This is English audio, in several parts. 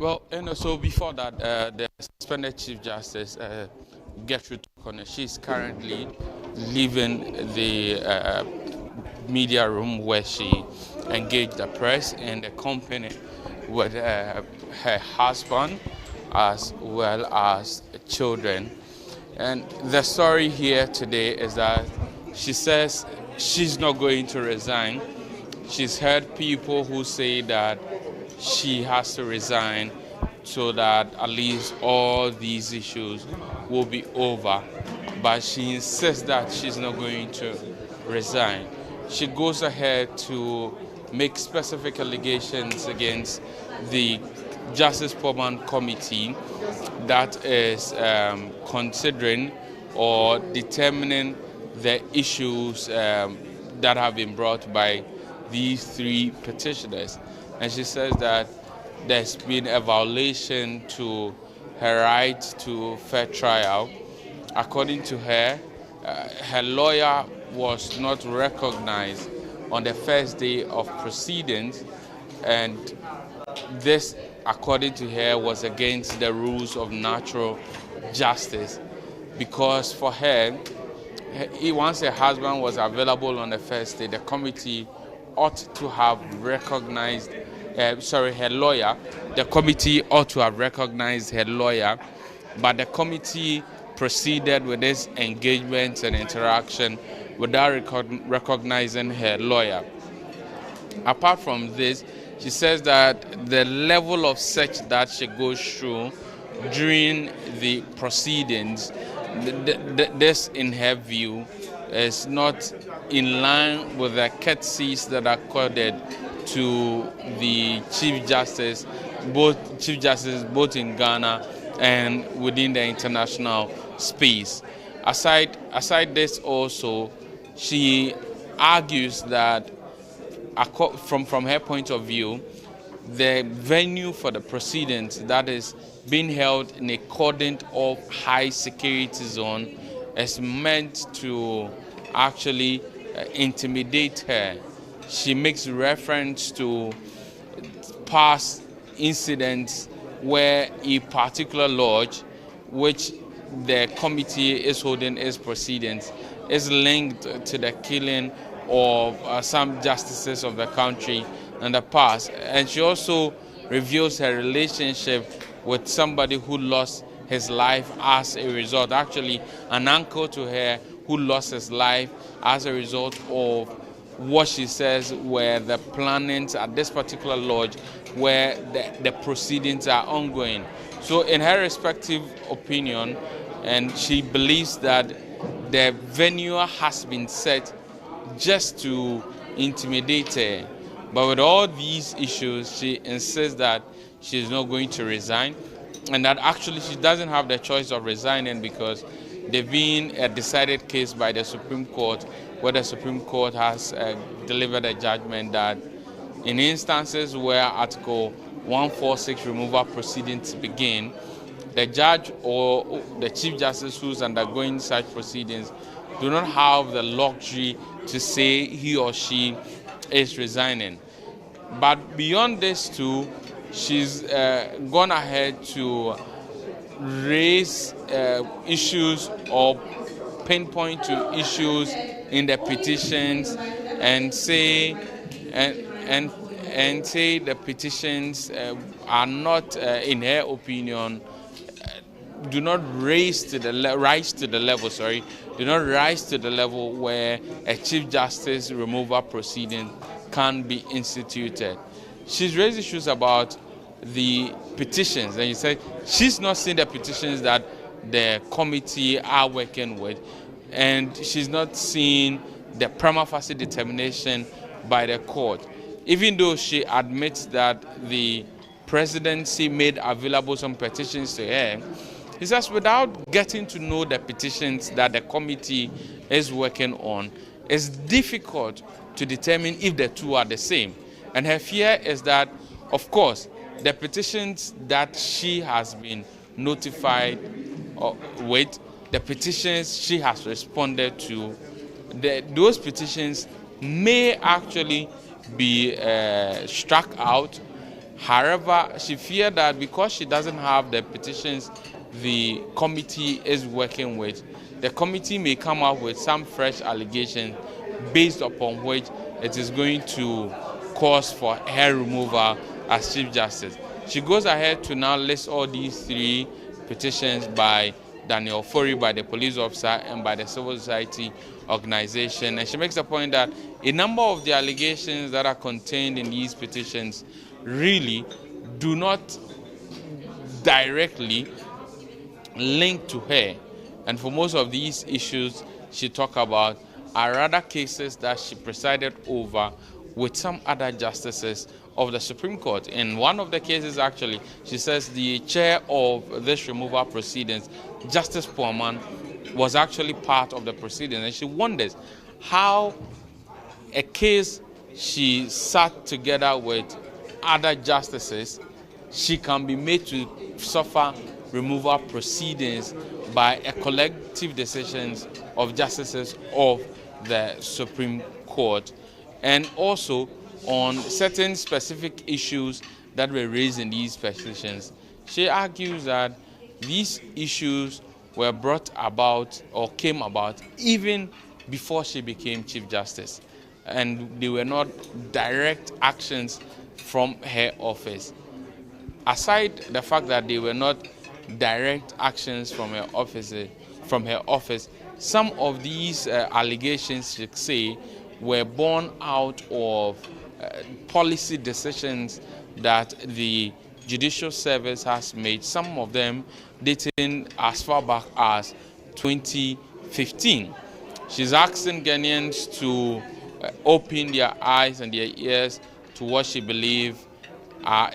Well, and so before that, the suspended Chief Justice, Torkornoo, she's currently leaving the media room where she engaged the press and the company with her husband as well as children. And the story here today is that she says she's not going to resign. She's heard people who say that she has to resign so that at least all these issues will be over. But she insists that she's not going to resign. She goes ahead to make specific allegations against the Justice Permanent Committee that is considering or determining the issues that have been brought by these three petitioners. And she says that there's been a violation to her right to fair trial. According to her, her lawyer was not recognized on the first day of proceedings, and this, according to her, was against the rules of natural justice, because for her, once her husband was available on the first day, the committee ought to have recognized, her lawyer, the committee ought to have recognized her lawyer, but the committee proceeded with this engagement and interaction without recognizing her lawyer. Apart from this, she says that the level of search that she goes through during the proceedings, this, in her view, is not in line with the courtesies that are accorded to the Chief Justice, both in Ghana and within the international space. Aside this also, she argues that from her point of view, the venue for the proceedings that is being held in a cordon of high security zone is meant to actually intimidate her. She makes reference to past incidents where a particular lodge, which the committee is holding its proceedings, is linked to the killing of some justices of the country in the past. And she also reveals her relationship with somebody who lost his life as a result, actually an uncle to her who lost his life as a result of what she says were the plannings at this particular lodge where the proceedings are ongoing. So in her respective opinion, and she believes that the venue has been set just to intimidate her. But with all these issues, she insists that she's not going to resign, and that actually she doesn't have the choice of resigning because there's been a decided case by the Supreme Court where the Supreme Court has delivered a judgment that in instances where Article 146 removal proceedings begin, the judge or the Chief Justice who's undergoing such proceedings do not have the luxury to say he or she is resigning. But beyond this too, she's gone ahead to raise issues or pinpoint to issues in the petitions and say and say the petitions are not, in her opinion, do not rise to the level where a Chief Justice removal proceeding can be instituted. She's raised issues about the petitions, and you said she's not seen the petitions that the committee are working with, and she's not seen the prima facie determination by the court, even though she admits that the presidency made available some petitions to her. He says without getting to know the petitions that the committee is working on, it's difficult to determine if the two are the same. And her fear is that, of course, the petitions that she has been notified with, the petitions she has responded to, those petitions may actually be struck out. However, she feared that because she doesn't have the petitions the committee is working with, the committee may come up with some fresh allegations based upon which it is going to cause for her removal as Chief Justice. She goes ahead to now list all these three petitions by Daniel Fori, by the police officer, and by the civil society organization. And she makes the point that a number of the allegations that are contained in these petitions really do not directly linked to her. And for most of these issues she talked about are rather cases that she presided over with some other justices of the Supreme Court. In one of the cases, actually, she says the chair of this removal proceedings, Justice Puaman, was actually part of the proceedings. And she wonders how a case she sat together with other justices, she can be made to suffer removal proceedings by a collective decisions of justices of the Supreme Court, and also on certain specific issues that were raised in these petitions. She argues that these issues were brought about or came about even before she became Chief Justice, and they were not direct actions from her office. Aside the fact that they were not direct actions from her office, some of these allegations, she say, were born out of policy decisions that the judicial service has made, some of them dating as far back as 2015. She's asking Ghanaians to open their eyes and their ears to what she believes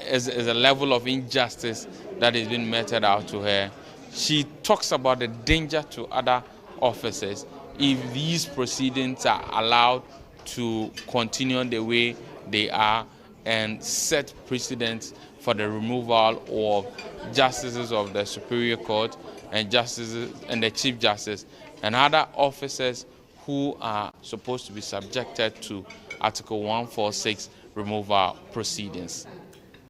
is a level of injustice that is being meted out to her. She talks about the danger to other officers if these proceedings are allowed to continue the way they are and set precedents for the removal of justices of the Superior Court and justices and the Chief Justice and other officers who are supposed to be subjected to Article 146 removal proceedings.